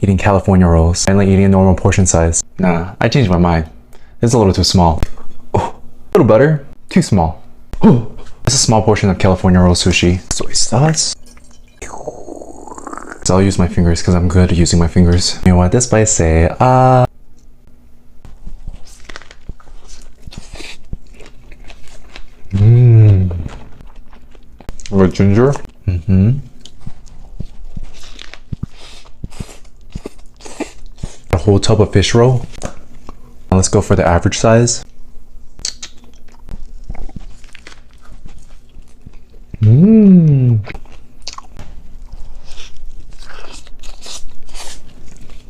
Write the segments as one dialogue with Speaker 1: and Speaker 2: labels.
Speaker 1: eating California rolls. Finally eating a normal portion size. Nah, I changed my mind. It's a little too small. Oh, a little better. Too small. Oh, it's a small portion of California roll sushi. Soy sauce. So I'll use my fingers because I'm good at using my fingers. You know what? This might say, with ginger. A whole tub of fish roll. Now let's go for the average size.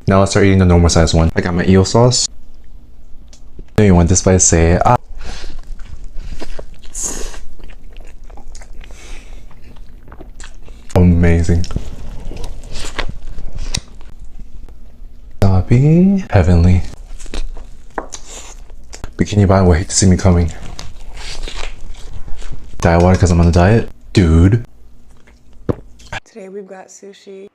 Speaker 1: Now let's start eating the normal size one. I got my eel sauce. Then you want this by say, amazing. Wasabi, heavenly. Bikini bottom will hate to see me coming. Diet water because I'm on a diet? Dude.
Speaker 2: Today we've got sushi.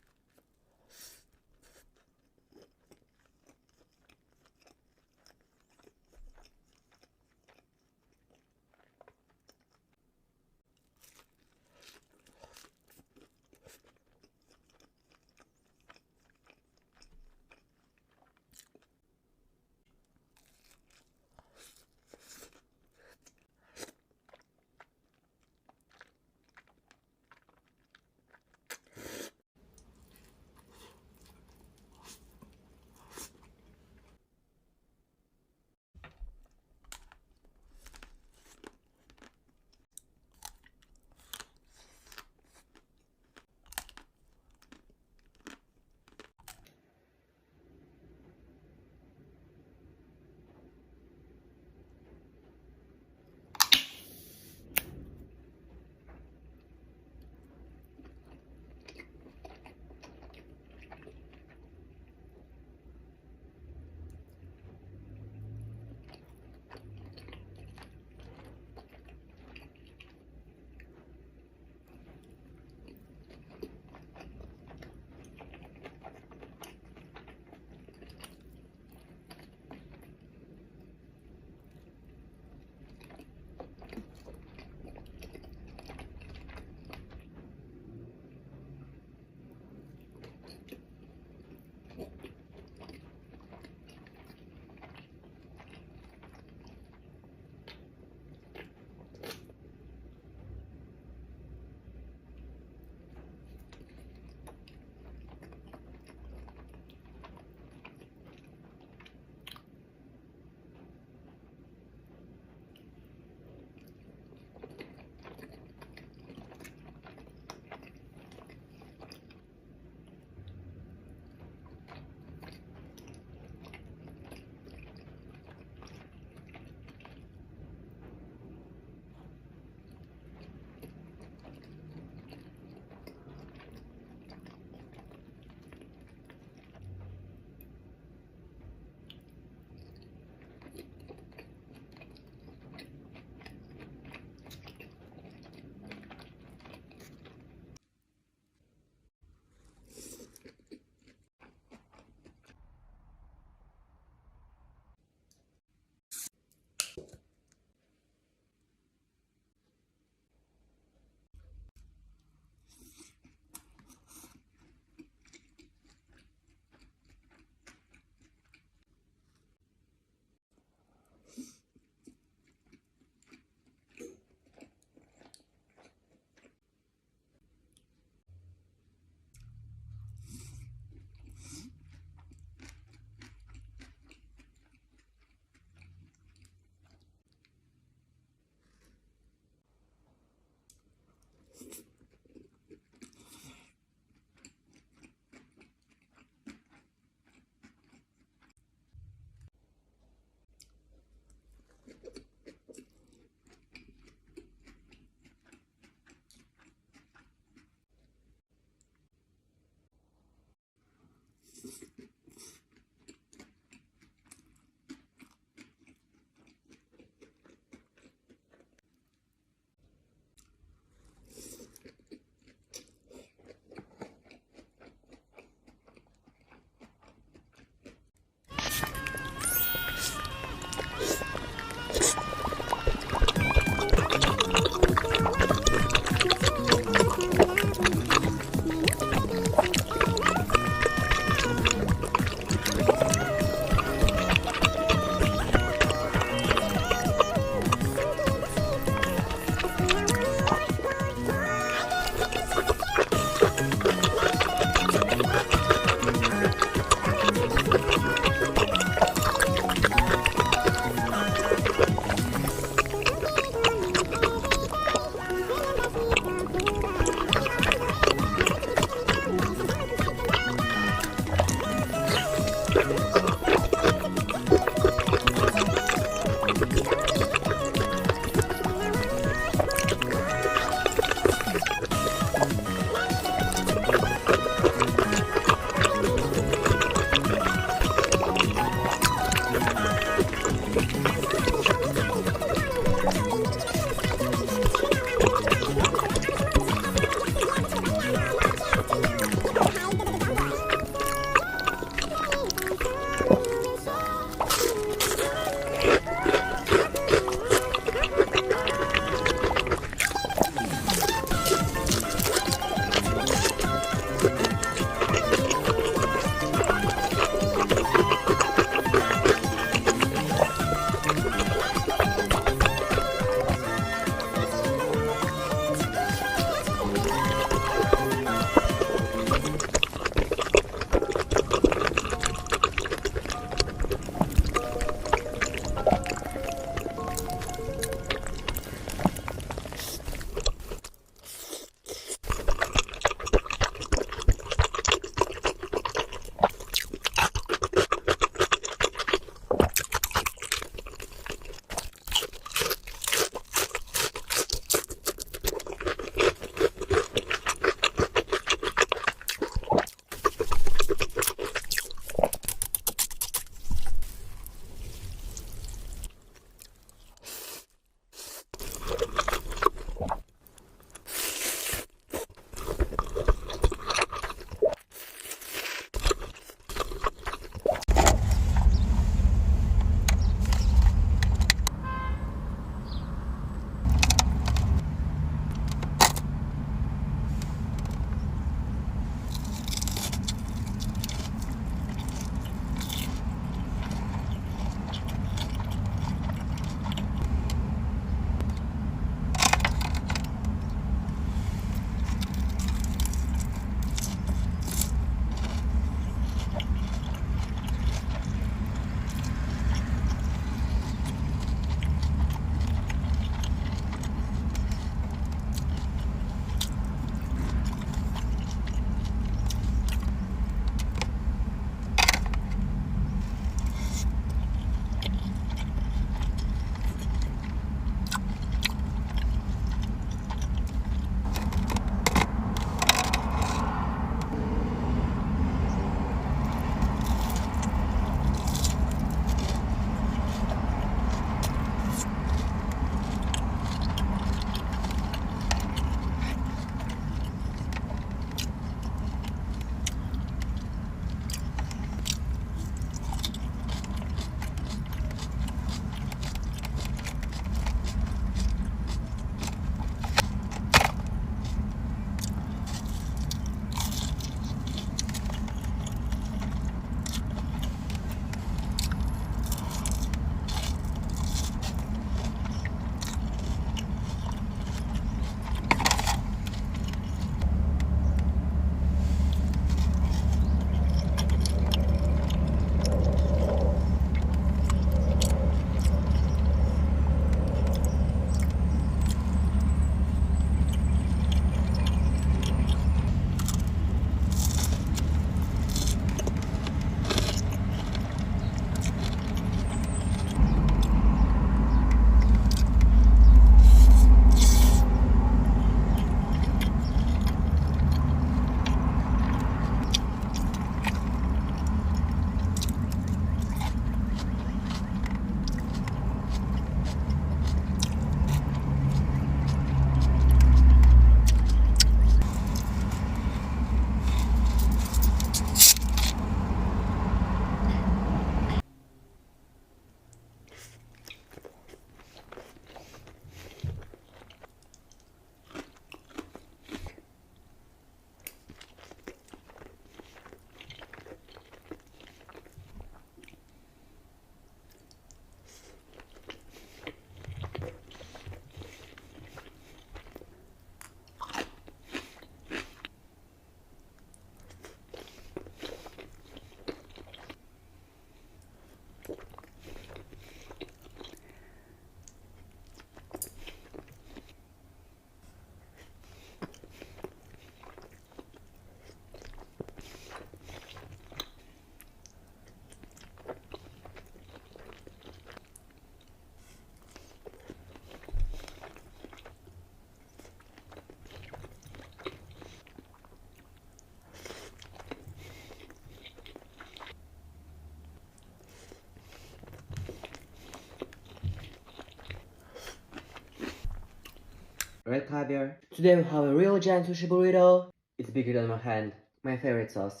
Speaker 3: red caviar. Today we have a real giant sushi burrito. It's bigger than my hand. My favorite sauce.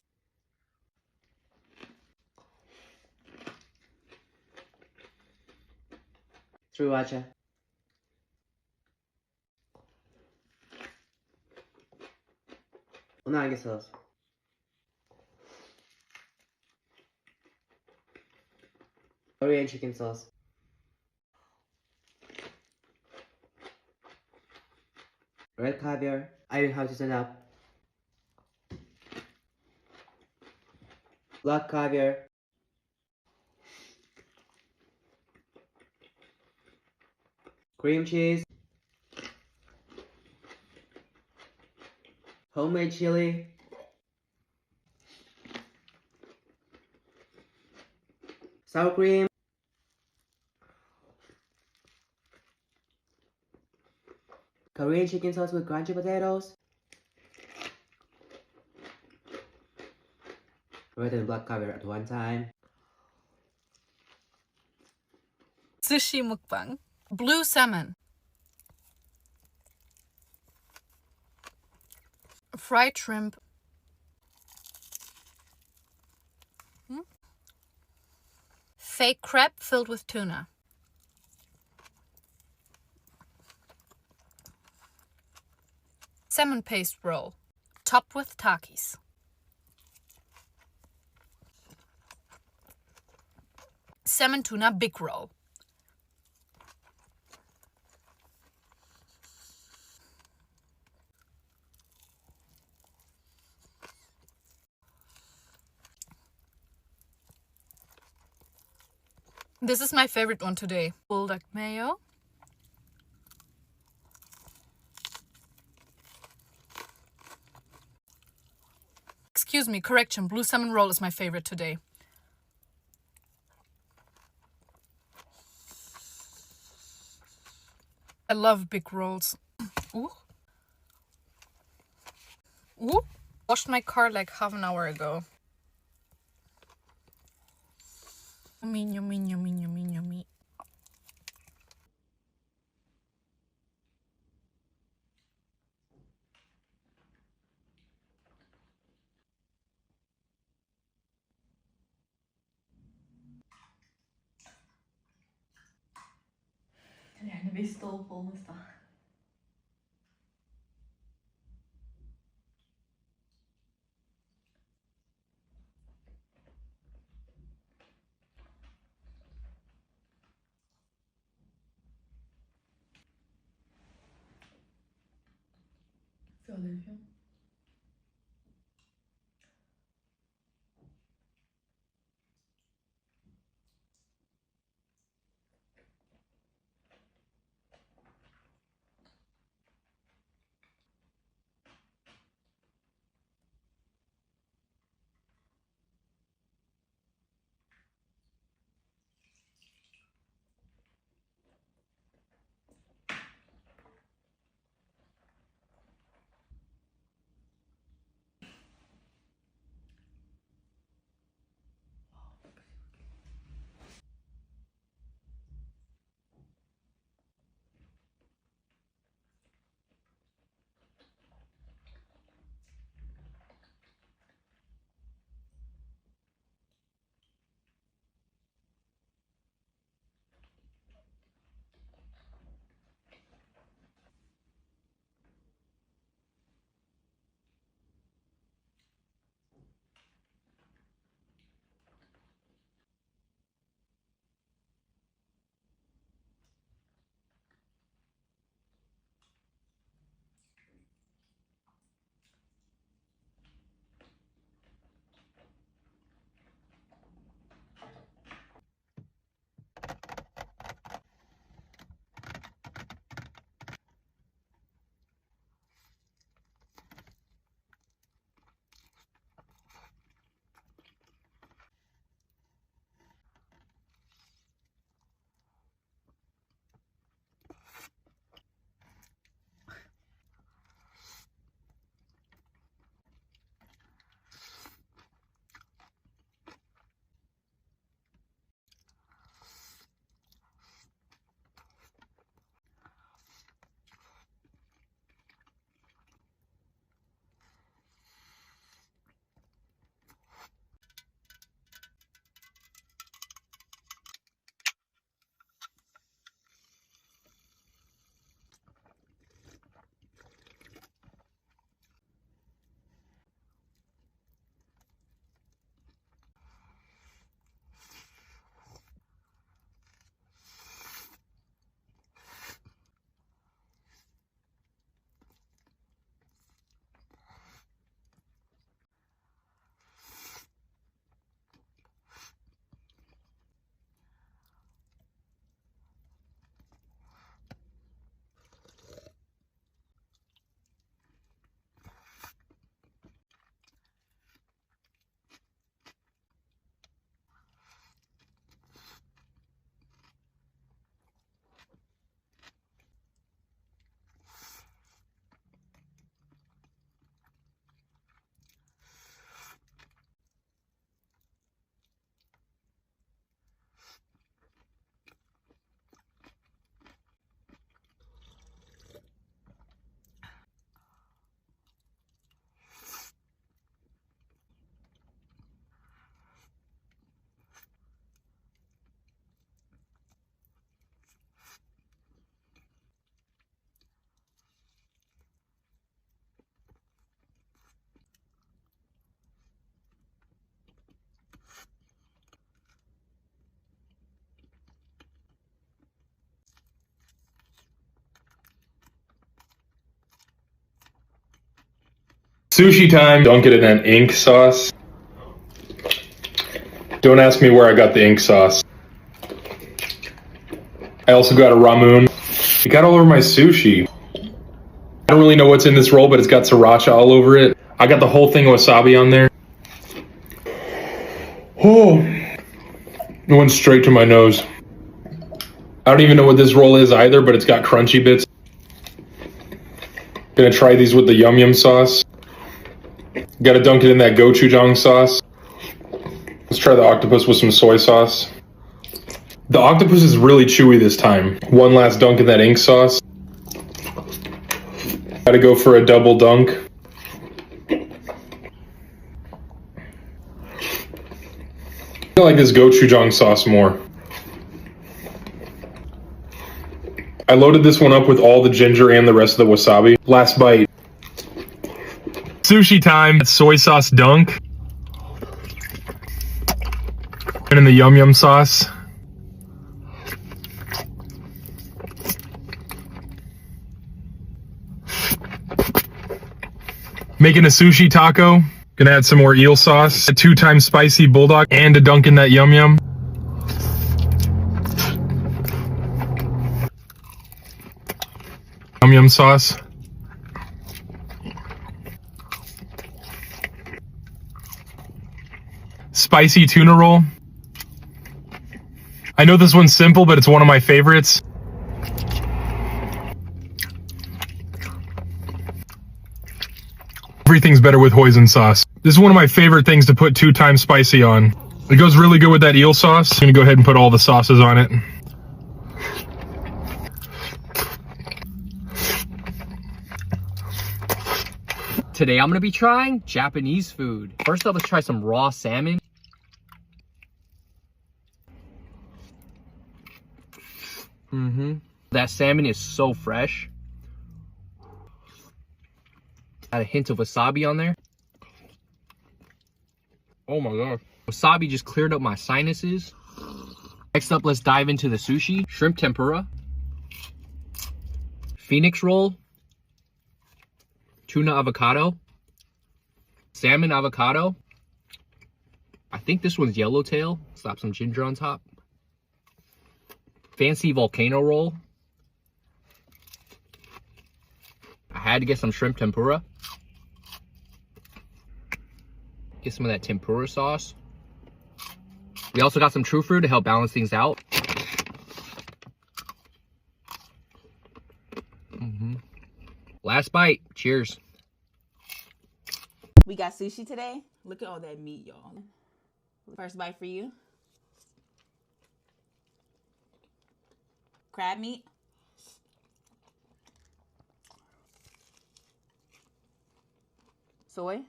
Speaker 3: Sriracha. Unagi sauce. Korean chicken sauce. Red caviar. I don't have to stand up. Black caviar. Cream cheese. Homemade chili. Sour cream. Korean chicken sauce with crunchy potatoes. Red and black caviar at one time.
Speaker 4: Sushi Mukbang. Blue salmon. Fried shrimp. Fake crab filled with tuna. Salmon paste roll. Topped with Takis. Salmon tuna big roll. This is my favorite one today. Bulldog mayo. Excuse me, correction. Blue salmon roll is my favorite today. I love big rolls. Ooh. Ooh. Washed my car like half an hour ago. Yummy, yummy, yummy, yummy, yummy.
Speaker 5: En wistel vol me staan. Philadelphia.
Speaker 6: Sushi time. Dunk it in an ink sauce. Don't ask me where I got the ink sauce. I also got a ramen. It got all over my sushi. I don't really know what's in this roll, but it's got sriracha all over it. I got the whole thing of wasabi on there. Oh, it went straight to my nose. I don't even know what this roll is either, but it's got crunchy bits. Gonna try these with the yum yum sauce. Gotta dunk it in that gochujang sauce. Let's try the octopus with some soy sauce. The octopus is really chewy this time. One last dunk in that ink sauce. Gotta go for a double dunk. I like this gochujang sauce more. I loaded this one up with all the ginger and the rest of the wasabi. Last bite. Sushi time. Soy sauce dunk. And in the yum yum sauce. Making a sushi taco. Gonna add some more eel sauce. A 2-time spicy bulldog and a dunk in that yum yum. Yum yum sauce. Spicy tuna roll. I know this one's simple, but it's one of my favorites. Everything's better with hoisin sauce. This is one of my favorite things to put 2-time spicy on. It goes really good with that eel sauce. I'm gonna go ahead and put all the sauces on it.
Speaker 3: Today I'm gonna be trying Japanese food. First up, let's try some raw salmon. That salmon is so fresh. Add a hint of wasabi on there. Oh my god. Wasabi just cleared up my sinuses. Next up, let's dive into the sushi. Shrimp tempura. Phoenix roll. Tuna avocado. Salmon avocado. I think this one's yellowtail. Slap some ginger on top. Fancy volcano roll. I had to get some shrimp tempura. Get some of that tempura sauce. We also got some true fruit to help balance things out. Last bite. Cheers.
Speaker 7: We got sushi today. Look at all that meat, y'all. First bite for you. Crab meat. Soy.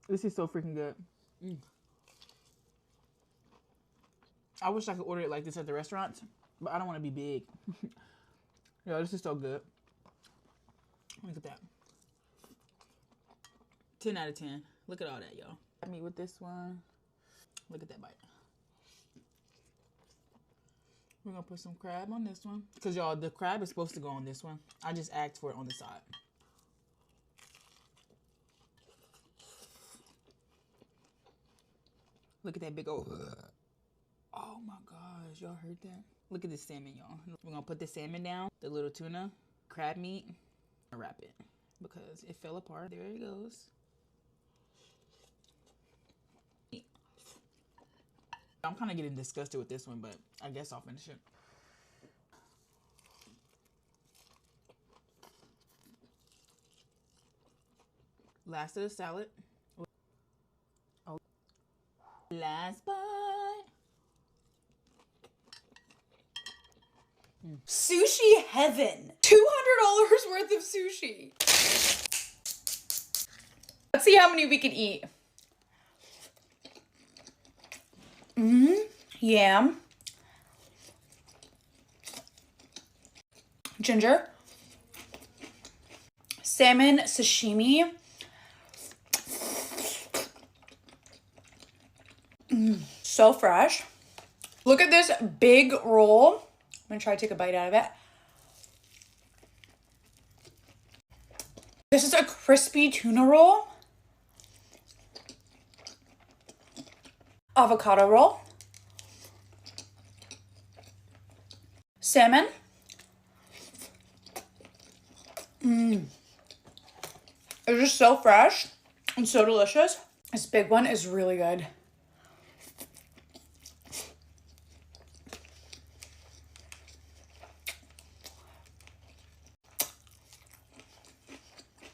Speaker 7: This is so freaking good. I wish I could order it like this at the restaurants, but I don't want to be big. Yo, this is so good. Look at that. 10 out of 10. Look at all that, y'all. Me with this one. Look at that bite. We're gonna put some crab on this one. Because y'all, the crab is supposed to go on this one. I just asked for it on the side. Look at that big old... Oh my gosh, y'all heard that? Look at this salmon, y'all. We're gonna put the salmon down, the little tuna, crab meat, and wrap it. Because it fell apart. There it goes. I'm kind of getting disgusted with this one, but I guess I'll finish it. Last of the salad. Oh. Last bite.
Speaker 2: Sushi heaven. $200 worth of sushi. Let's see how many we can eat. Yam. Ginger. Salmon sashimi. So fresh. Look at this big roll. I'm gonna try to take a bite out of it. This is a crispy tuna roll. Avocado roll. Salmon. It's just so fresh and so delicious. This big one is really good.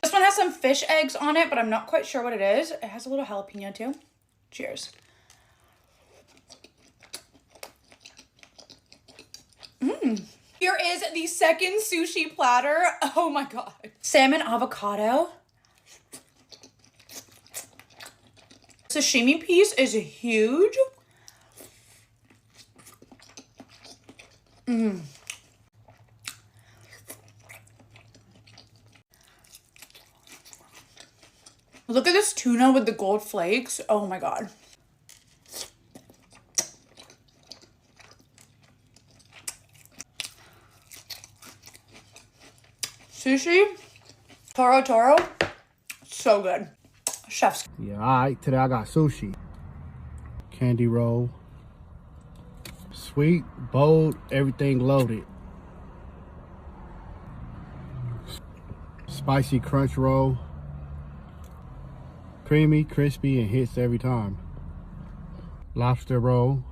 Speaker 2: This one has some fish eggs on it, but I'm not quite sure what it is. It has a little jalapeno too. Cheers. Here is the second sushi platter. Oh my god. Salmon avocado. Sashimi piece is huge. Look at this tuna with the gold flakes. Oh my god. Sushi, toro, so good. Chef's.
Speaker 8: Yeah, alright. Today I got sushi, candy roll, sweet, bold, everything loaded, spicy crunch roll, creamy, crispy, and hits every time. Lobster roll,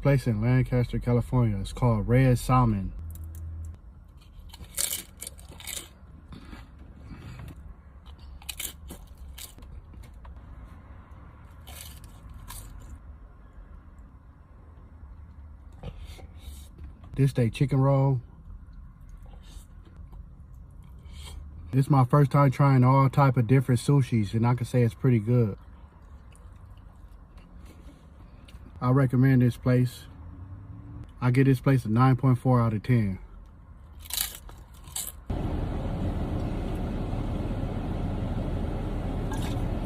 Speaker 8: place in Lancaster, California. It's called Red Salmon. This day chicken roll. This is my first time trying all type of different sushis, and I can say it's pretty good. I recommend this place. I give this place a 9.4 out of 10.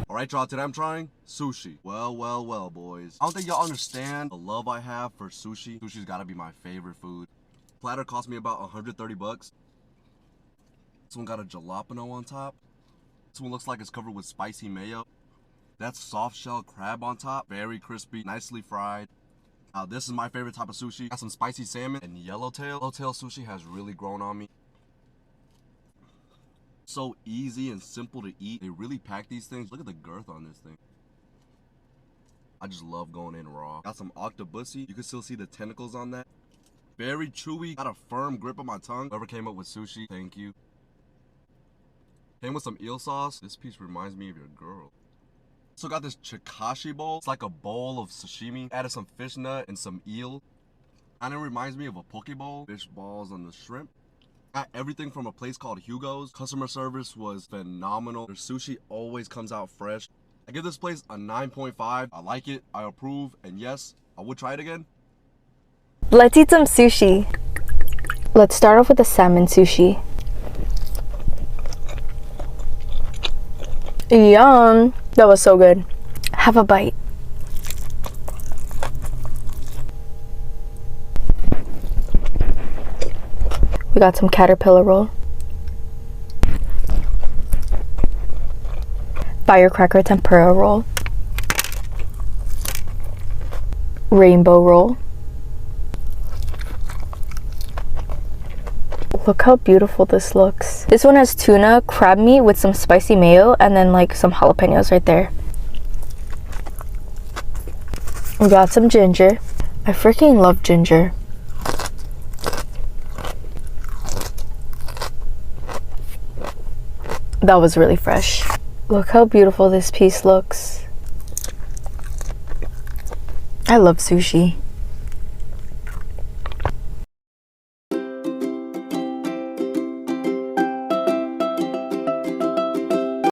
Speaker 9: Alright y'all, today I'm trying sushi. Well, boys. I don't think y'all understand the love I have for sushi. Sushi's gotta be my favorite food. Platter cost me about 130 bucks. This one got a jalapeno on top. This one looks like it's covered with spicy mayo. That's soft shell crab on top. Very crispy, nicely fried. Now this is my favorite type of sushi. Got some spicy salmon and yellowtail. Yellowtail sushi has really grown on me. So easy and simple to eat. They really pack these things. Look at the girth on this thing. I just love going in raw. Got some octopussy. You can still see the tentacles on that. Very chewy. Got a firm grip on my tongue. Whoever came up with sushi, thank you. Came with some eel sauce. This piece reminds me of your girl. So got this chikashi bowl. It's like a bowl of sashimi. Added some fish nut and some eel. Kinda reminds me of a poke bowl. Fish balls on the shrimp. Got everything from a place called Hugo's. Customer service was phenomenal. Their sushi always comes out fresh. I give this place a 9.5. I like it, I approve, and yes, I would try it again.
Speaker 10: Let's eat some sushi. Let's start off with the salmon sushi. Yum! That was so good. Have a bite. We got some caterpillar roll, firecracker tempura roll, rainbow roll. Look how beautiful this looks. This one has tuna, crab meat with some spicy mayo, and then like some jalapenos right there. We got some ginger. I freaking love ginger. That was really fresh. Look how beautiful this piece looks. I love sushi.